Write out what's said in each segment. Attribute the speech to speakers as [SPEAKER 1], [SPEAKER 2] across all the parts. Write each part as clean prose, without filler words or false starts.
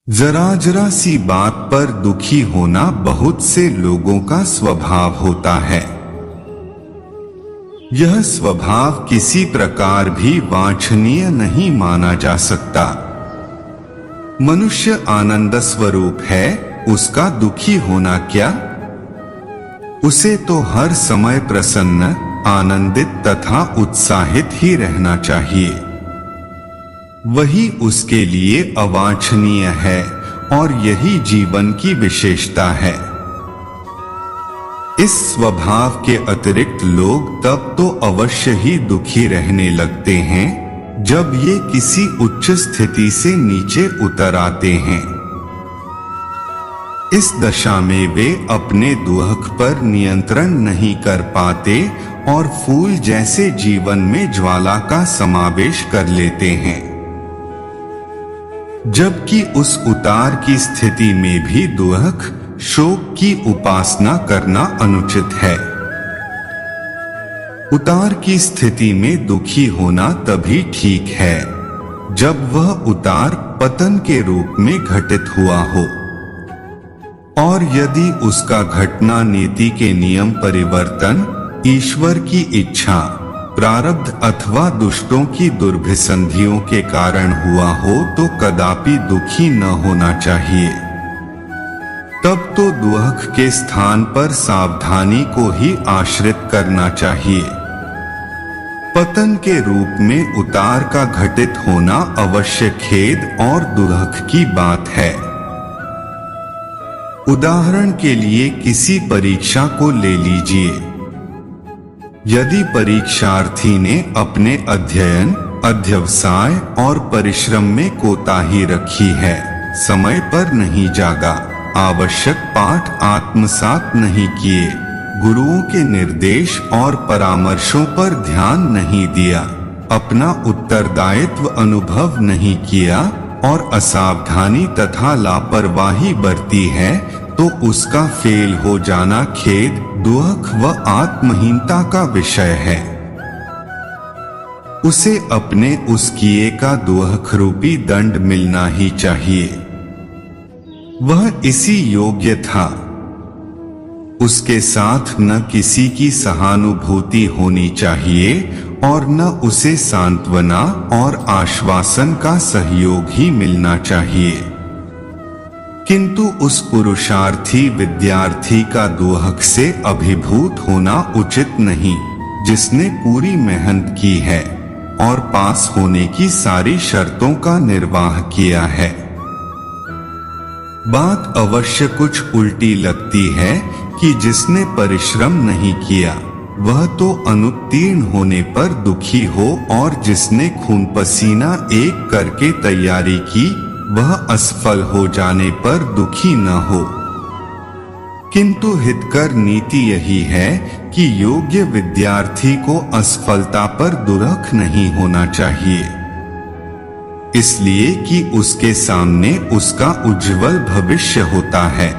[SPEAKER 1] जरा जरा सी बात पर दुखी होना बहुत से लोगों का स्वभाव होता है। यह स्वभाव किसी प्रकार भी वांछनीय नहीं माना जा सकता। मनुष्य आनंद स्वरूप है, उसका दुखी होना क्या? उसे तो हर समय प्रसन्न, आनंदित तथा उत्साहित ही रहना चाहिए। वही उसके लिए अवांछनीय है और यही जीवन की विशेषता है। इस स्वभाव के अतिरिक्त लोग तब तो अवश्य ही दुखी रहने लगते हैं जब ये किसी उच्च स्थिति से नीचे उतर आते हैं। इस दशा में वे अपने दुख पर नियंत्रण नहीं कर पाते और फूल जैसे जीवन में ज्वाला का समावेश कर लेते हैं। जबकि उस उतार की स्थिति में भी दुख, शोक की उपासना करना अनुचित है। उतार की स्थिति में दुखी होना तभी ठीक है जब वह उतार पतन के रूप में घटित हुआ हो, और यदि उसका घटना नीति के नियम परिवर्तन, ईश्वर की इच्छा, प्रारब्ध अथवा दुष्टों की दुर्भिसंधियों के कारण हुआ हो तो कदापि दुखी न होना चाहिए। तब तो दुख के स्थान पर सावधानी को ही आश्रित करना चाहिए। पतन के रूप में उतार का घटित होना अवश्य खेद और दुख की बात है। उदाहरण के लिए किसी परीक्षा को ले लीजिए। यदि परीक्षार्थी ने अपने अध्ययन, अध्यवसाय और परिश्रम में कोताही रखी है, समय पर नहीं जागा, आवश्यक पाठ आत्मसात नहीं किए, गुरुओं के निर्देश और परामर्शों पर ध्यान नहीं दिया, अपना उत्तरदायित्व अनुभव नहीं किया और असावधानी तथा लापरवाही बरती है, तो उसका फेल हो जाना खेद, दुख व आत्महीनता का विषय है। उसे अपने उस किए का दुख रूपी दंड मिलना ही चाहिए। वह इसी योग्य था। उसके साथ न किसी की सहानुभूति होनी चाहिए और न उसे सांत्वना और आश्वासन का सहयोग ही मिलना चाहिए। किंतु उस पुरुषार्थी विद्यार्थी का दुख से अभिभूत होना उचित नहीं, जिसने पूरी मेहनत की है और पास होने की सारी शर्तों का निर्वाह किया है। बात अवश्य कुछ उल्टी लगती है कि जिसने परिश्रम नहीं किया वह तो अनुत्तीर्ण होने पर दुखी हो और जिसने खून पसीना एक करके तैयारी की वह असफल हो जाने पर दुखी न हो। किंतु हितकर नीति यही है कि योग्य विद्यार्थी को असफलता पर दुख नहीं होना चाहिए, इसलिए कि उसके सामने उसका उज्जवल भविष्य होता है।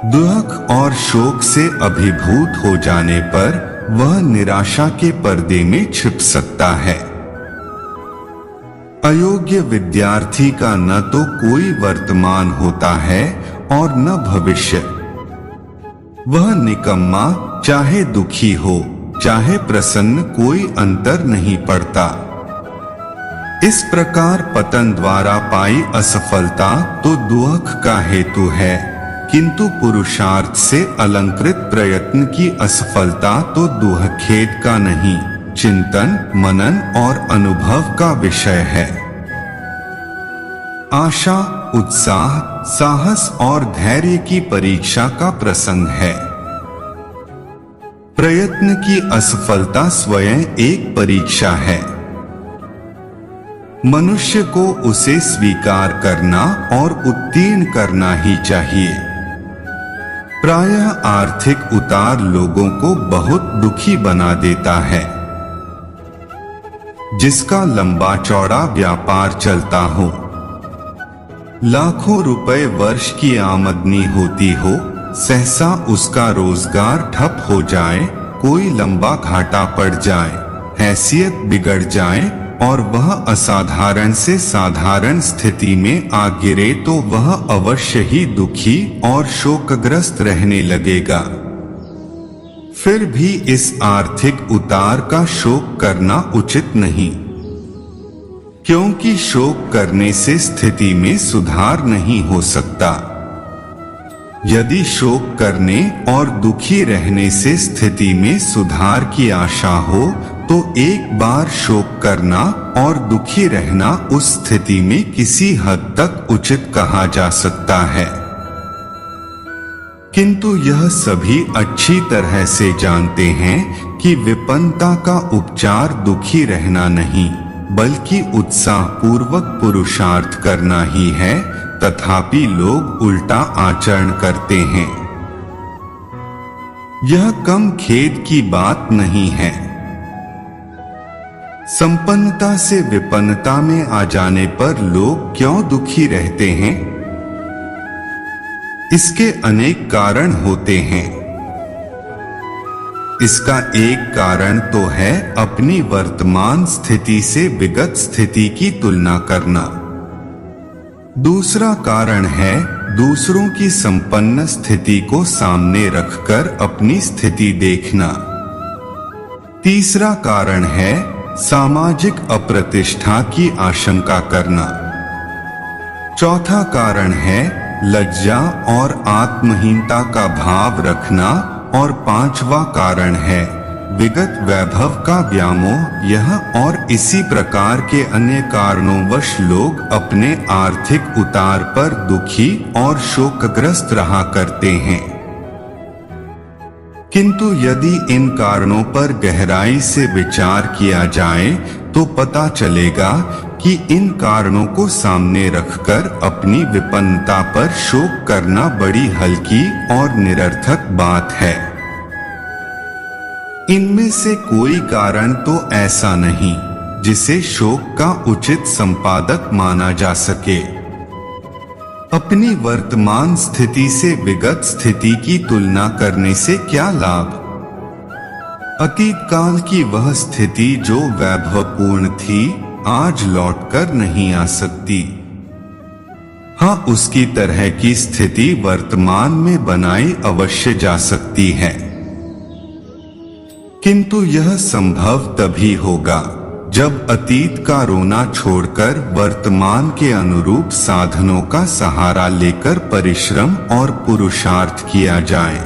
[SPEAKER 1] दुख और शोक से अभिभूत हो जाने पर वह निराशा के पर्दे में छिप सकता है। अयोग्य विद्यार्थी का न तो कोई वर्तमान होता है और न भविष्य। वह निकम्मा, चाहे दुखी हो चाहे प्रसन्न, कोई अंतर नहीं पड़ता। इस प्रकार पतन द्वारा पाई असफलता तो दुख का हेतु है, किंतु पुरुषार्थ से अलंकृत प्रयत्न की असफलता तो दुख खेद का नहीं, चिंतन, मनन और अनुभव का विषय है। आशा, उत्साह, साहस और धैर्य की परीक्षा का प्रसंग है। प्रयत्न की असफलता स्वयं एक परीक्षा है। मनुष्य को उसे स्वीकार करना और उत्तीर्ण करना ही चाहिए। प्रायः आर्थिक उतार लोगों को बहुत दुखी बना देता है। जिसका लंबा चौड़ा व्यापार चलता हो, लाखों रुपए वर्ष की आमदनी होती हो, सहसा उसका रोजगार ठप हो जाए, कोई लंबा घाटा पड़ जाए, हैसियत बिगड़ जाए और वह असाधारण से साधारण स्थिति में आ गिरे तो वह अवश्य ही दुखी और शोकग्रस्त रहने लगेगा। फिर भी इस आर्थिक उतार का शोक करना उचित नहीं, क्योंकि शोक करने से स्थिति में सुधार नहीं हो सकता। यदि शोक करने और दुखी रहने से स्थिति में सुधार की आशा हो तो एक बार शोक करना और दुखी रहना उस स्थिति में किसी हद तक उचित कहा जा सकता है। किंतु यह सभी अच्छी तरह से जानते हैं कि विपन्नता का उपचार दुखी रहना नहीं बल्कि उत्साहपूर्वक पुरुषार्थ करना ही है, तथापि लोग उल्टा आचरण करते हैं। यह कम खेद की बात नहीं है। संपन्नता से विपन्नता में आ जाने पर लोग क्यों दुखी रहते हैं? इसके अनेक कारण होते हैं। इसका एक कारण तो है अपनी वर्तमान स्थिति से विगत स्थिति की तुलना करना। दूसरा कारण है दूसरों की संपन्न स्थिति को सामने रखकर अपनी स्थिति देखना। तीसरा कारण है सामाजिक अप्रतिष्ठा की आशंका करना। चौथा कारण है लज्जा और आत्महीनता का भाव रखना और पांचवा कारण है विगत वैभव का व्यामोह। यह और इसी प्रकार के अन्य कारणोंवश लोग अपने आर्थिक उतार पर दुखी और शोकग्रस्त रहा करते हैं। किंतु यदि इन कारणों पर गहराई से विचार किया जाए तो पता चलेगा कि इन कारणों को सामने रखकर अपनी विपन्नता पर शोक करना बड़ी हल्की और निरर्थक बात है। इनमें से कोई कारण तो ऐसा नहीं जिसे शोक का उचित संपादक माना जा सके। अपनी वर्तमान स्थिति से विगत स्थिति की तुलना करने से क्या लाभ? अतीत काल की वह स्थिति जो वैभवपूर्ण थी आज लौटकर नहीं आ सकती। हाँ, उसकी तरह की स्थिति वर्तमान में बनाई अवश्य जा सकती है, किंतु यह संभव तभी होगा जब अतीत का रोना छोड़कर वर्तमान के अनुरूप साधनों का सहारा लेकर परिश्रम और पुरुषार्थ किया जाए।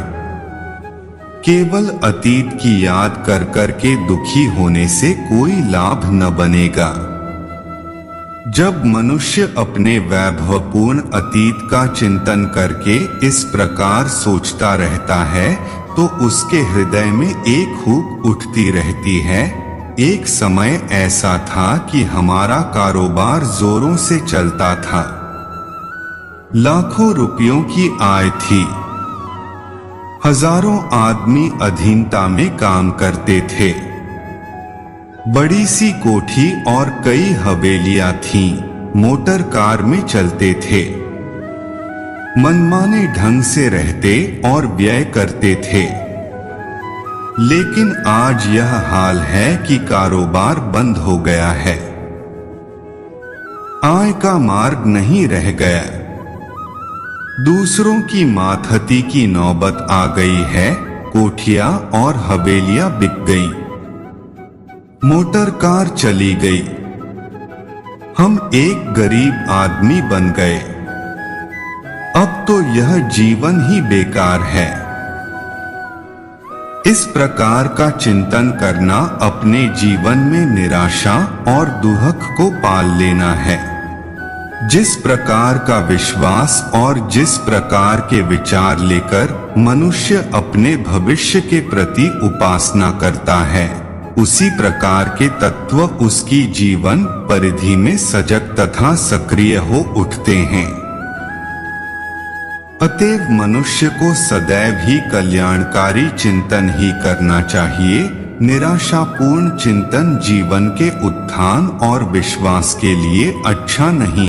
[SPEAKER 1] केवल अतीत की याद कर कर के दुखी होने से कोई लाभ न बनेगा। जब मनुष्य अपने वैभवपूर्ण अतीत का चिंतन करके इस प्रकार सोचता रहता है तो उसके हृदय में एक हुक उठती रहती है, एक समय ऐसा था कि हमारा कारोबार जोरों से चलता था, लाखों रुपयों की आय थी, हजारों आदमी अधीनता में काम करते थे, बड़ी सी कोठी और कई हवेलियां थीं, मोटर कार में चलते थे, मनमाने ढंग से रहते और व्यय करते थे। लेकिन आज यह हाल है कि कारोबार बंद हो गया है, आय का मार्ग नहीं रह गया, दूसरों की मातहती की नौबत आ गई है, कोठियां और हवेलियां बिक गई, मोटर कार चली गई, हम एक गरीब आदमी बन गए। अब तो यह जीवन ही बेकार है। इस प्रकार का चिंतन करना अपने जीवन में निराशा और दुहक को पाल लेना है। जिस प्रकार का विश्वास और जिस प्रकार के विचार लेकर मनुष्य अपने भविष्य के प्रति उपासना करता है, उसी प्रकार के तत्व उसकी जीवन परिधि में सजग तथा सक्रिय हो उठते हैं। अतएव मनुष्य को सदैव ही कल्याणकारी चिंतन ही करना चाहिए। निराशापूर्ण चिंतन जीवन के उत्थान और विश्वास के लिए अच्छा नहीं।